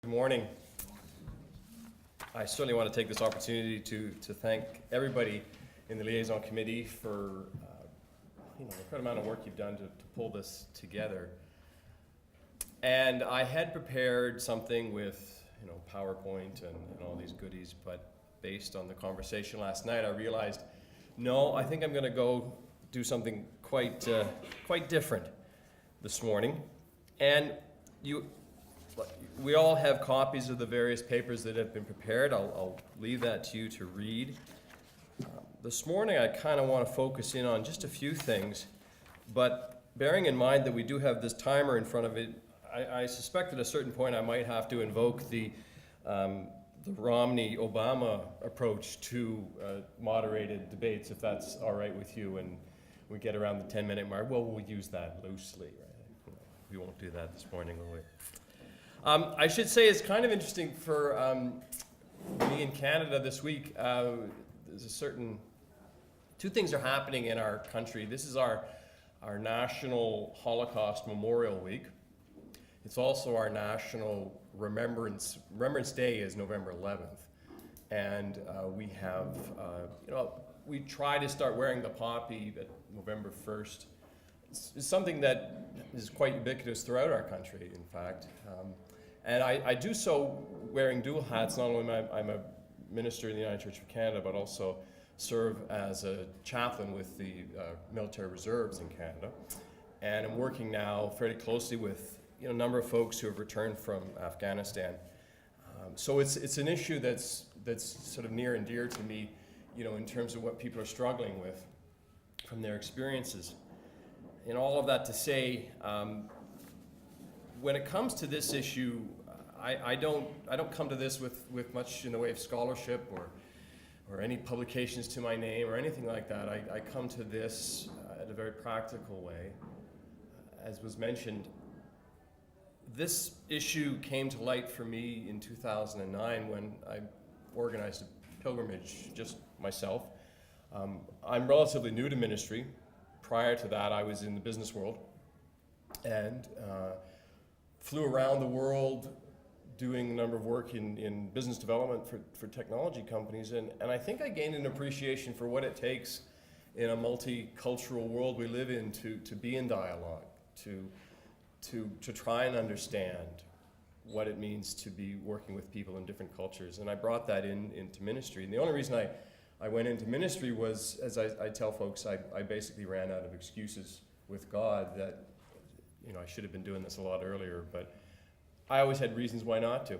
Good morning. I certainly want to take this opportunity to thank everybody in the Liaison Committee for the incredible amount of work you've done to pull this together. And I had prepared something with PowerPoint and all these goodies, but based on the conversation last night, I realized, no, I think I'm going to go do something quite different this morning. And we all have copies of the various papers that have been prepared. I'll leave that to you to read. This morning I kind of want to focus in on just a few things, but bearing in mind that we do have this timer in front of it, I suspect at a certain point I might have to invoke the Romney-Obama approach to moderated debates, if that's all right with you, and we get around the 10-minute mark. Well, we'll use that loosely, right? We won't do that this morning, will we? I should say it's kind of interesting for me in Canada this week. There's two things are happening in our country. This is our National Holocaust Memorial Week. It's also our National Remembrance Day is November 11th. And we have, we try to start wearing the poppy at November 1st. It's something that is quite ubiquitous throughout our country, in fact. And I do so wearing dual hats. Not only I'm a minister in the United Church of Canada, but also serve as a chaplain with the military reserves in Canada. And I'm working now fairly closely with a number of folks who have returned from Afghanistan. So it's an issue that's sort of near and dear to me, in terms of what people are struggling with from their experiences. And all of that to say, when it comes to this issue, I don't come to this with much in the way of scholarship or any publications to my name or anything like that. I come to this in a very practical way. As was mentioned, this issue came to light for me in 2009 when I organized a pilgrimage, just myself. I'm relatively new to ministry. Prior to that, I was in the business world and flew around the world doing a number of work in business development for technology companies. And I think I gained an appreciation for what it takes in a multicultural world we live in to be in dialogue, to try and understand what it means to be working with people in different cultures. And I brought that into ministry. And the only reason I went into ministry was, as I tell folks, I basically ran out of excuses with God that I should have been doing this a lot earlier, but I always had reasons why not to.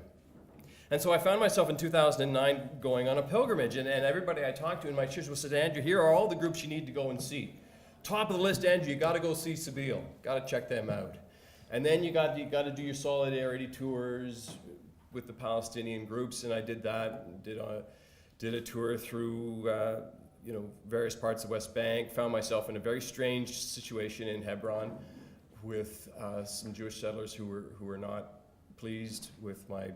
And so I found myself in 2009 going on a pilgrimage, and everybody I talked to in my church said, Andrew, here are all the groups you need to go and see. Top of the list, Andrew, you got to go see Seville. Got to check them out. And then you got to do your solidarity tours with the Palestinian groups, and I did that. Did a tour through various parts of West Bank. Found myself in a very strange situation in Hebron with some Jewish settlers who were not pleased with my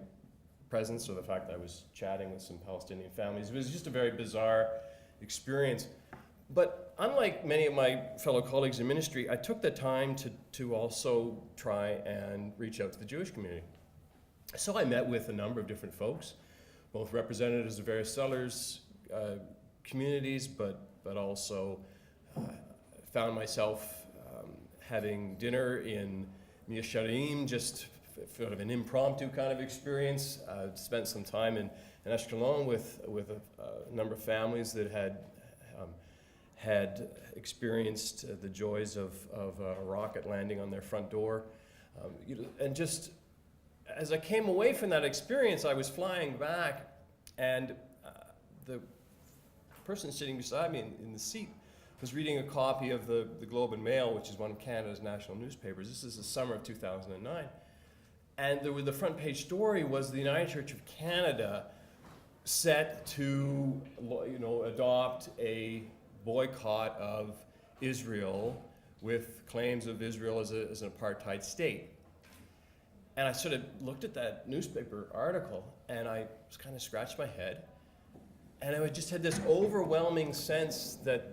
presence or the fact that I was chatting with some Palestinian families. It was just a very bizarre experience. But unlike many of my fellow colleagues in ministry, I took the time to also try and reach out to the Jewish community. So I met with a number of different folks, both representatives of various settlers communities, but also found myself having dinner in Mia Sharim, just sort of an impromptu kind of experience. Spent some time in Ashkelon with a number of families that had experienced the joys of a rocket landing on their front door. And just as I came away from that experience, I was flying back, and the person sitting beside me in the seat was reading a copy of the Globe and Mail, which is one of Canada's national newspapers. This is the summer of 2009. And the front page story was the United Church of Canada set to adopt a boycott of Israel with claims of Israel as an apartheid state. And I sort of looked at that newspaper article and I just kind of scratched my head. And I just had this overwhelming sense that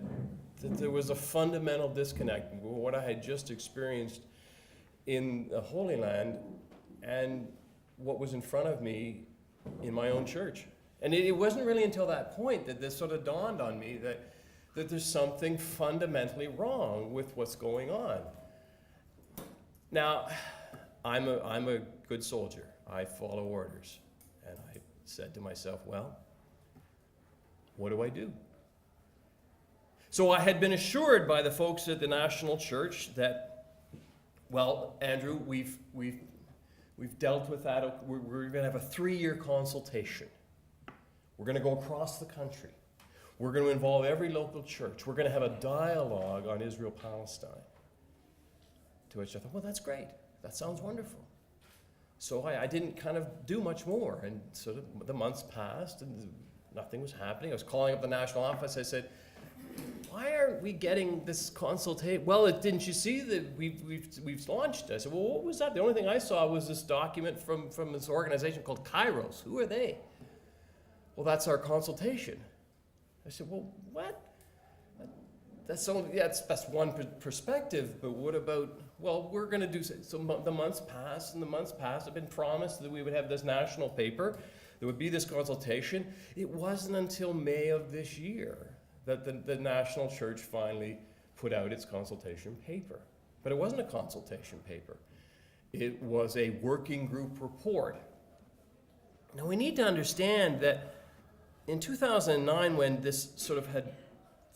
there was a fundamental disconnect with what I had just experienced in the Holy Land and what was in front of me in my own church. And it wasn't really until that point that this sort of dawned on me that there's something fundamentally wrong with what's going on. Now, I'm a good soldier. I follow orders. And I said to myself, well, what do I do? So I had been assured by the folks at the National Church that, well, Andrew, we've dealt with that. We're going to have a 3-year consultation. We're going to go across the country. We're going to involve every local church. We're going to have a dialogue on Israel-Palestine. To which I thought, well, that's great. That sounds wonderful. So I didn't kind of do much more. And so the months passed and nothing was happening. I was calling up the national office. I said, why aren't we getting this consultation? Well, didn't you see that we've launched? I said, well, what was that? The only thing I saw was this document from this organization called Kairos. Who are they? Well, that's our consultation. I said, well, what? That's one perspective, but what about, well, we're going to do, so the months passed, and the months passed. I've been promised that we would have this national paper. There would be this consultation. It wasn't until May of this year that the National Church finally put out its consultation paper. But it wasn't a consultation paper. It was a working group report. Now we need to understand that in 2009, when this sort of had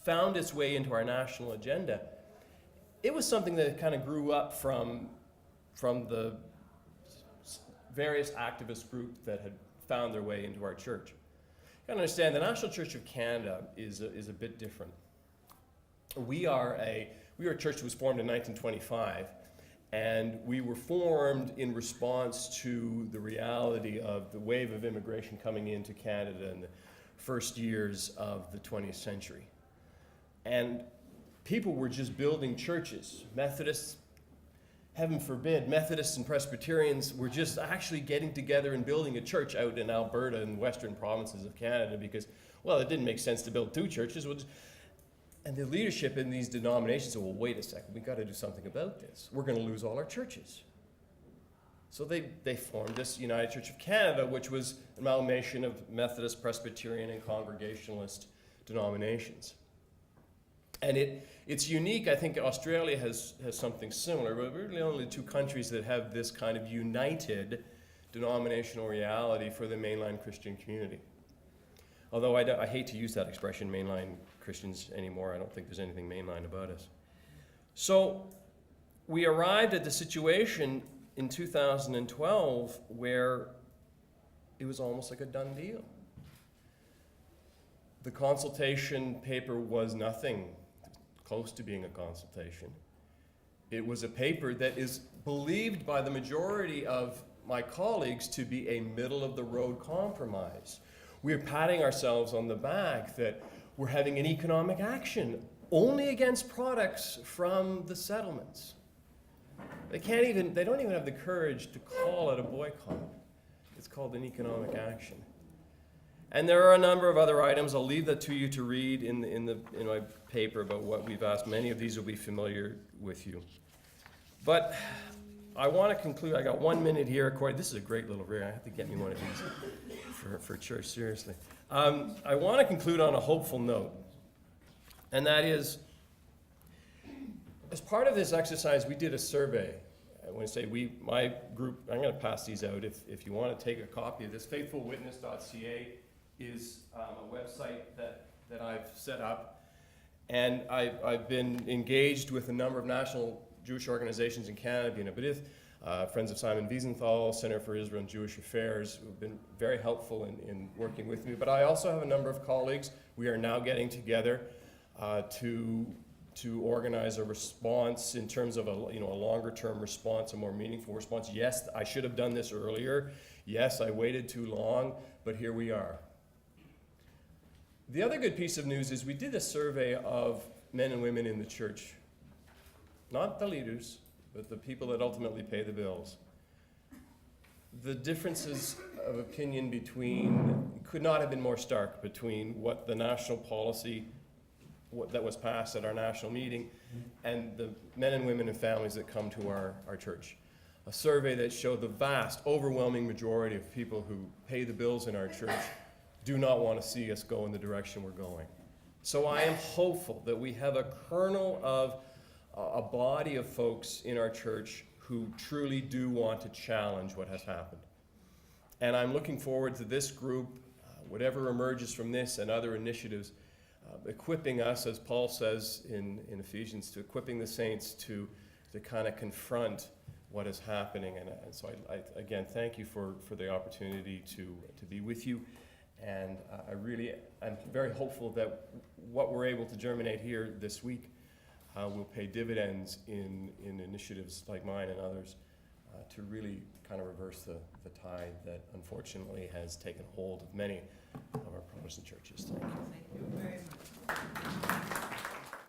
found its way into our national agenda, it was something that kind of grew up from the various activist groups that had found their way into our church. You gotta understand, the National Church of Canada is a bit different. We are a church that was formed in 1925, and we were formed in response to the reality of the wave of immigration coming into Canada in the first years of the 20th century. And people were just building churches. Methodists, heaven forbid, Methodists and Presbyterians were just actually getting together and building a church out in Alberta and western provinces of Canada because, well, it didn't make sense to build 2 churches. And the leadership in these denominations said, well, wait a second, we've got to do something about this. We're going to lose all our churches. So they formed this United Church of Canada, which was an amalgamation of Methodist, Presbyterian, and Congregationalist denominations. And it's unique. I think Australia has something similar, but we're really only 2 countries that have this kind of united denominational reality for the mainline Christian community. Although I hate to use that expression, mainline Christians, anymore. I don't think there's anything mainline about us. So we arrived at the situation in 2012 where it was almost like a done deal. The consultation paper was nothing close to being a consultation. It was a paper that is believed by the majority of my colleagues to be a middle-of-the-road compromise. We're patting ourselves on the back that we're having an economic action only against products from the settlements. They don't even have the courage to call it a boycott. It's called an economic action. And there are a number of other items. I'll leave that to you to read in my paper about what we've asked. Many of these will be familiar with you. But I want to conclude. I got 1 minute here. Corey, this is a great little rig. I have to get me one of these for church, seriously. I want to conclude on a hopeful note. And that is, as part of this exercise, we did a survey. When I say we, my group, I'm going to pass these out if you want to take a copy of this. faithfulwitness.ca is a website that I've set up. And I've been engaged with a number of national Jewish organizations in Canada, B'nai B'rith, Friends of Simon Wiesenthal, Center for Israel and Jewish Affairs, who have been very helpful in working with me. But I also have a number of colleagues. We are now getting together to organize a response in terms of a longer-term response, a more meaningful response. Yes, I should have done this earlier. Yes, I waited too long, but here we are. The other good piece of news is we did a survey of men and women in the church, not the leaders, but the people that ultimately pay the bills. The differences of opinion could not have been more stark between what the national policy that was passed at our national meeting and the men and women and families that come to our church. a survey that showed the vast, overwhelming majority of people who pay the bills in our church do not want to see us go in the direction we're going. So I am hopeful that we have a kernel of a body of folks in our church who truly do want to challenge what has happened. And I'm looking forward to this group, whatever emerges from this and other initiatives, equipping us, as Paul says in Ephesians, to equipping the saints to kind of confront what is happening. And so I again, thank you for the opportunity to be with you. And I'm very hopeful that what we're able to germinate here this week will pay dividends in initiatives like mine and others to really kind of reverse the tide that unfortunately has taken hold of many of our Protestant churches. Thank you. Thank you very much.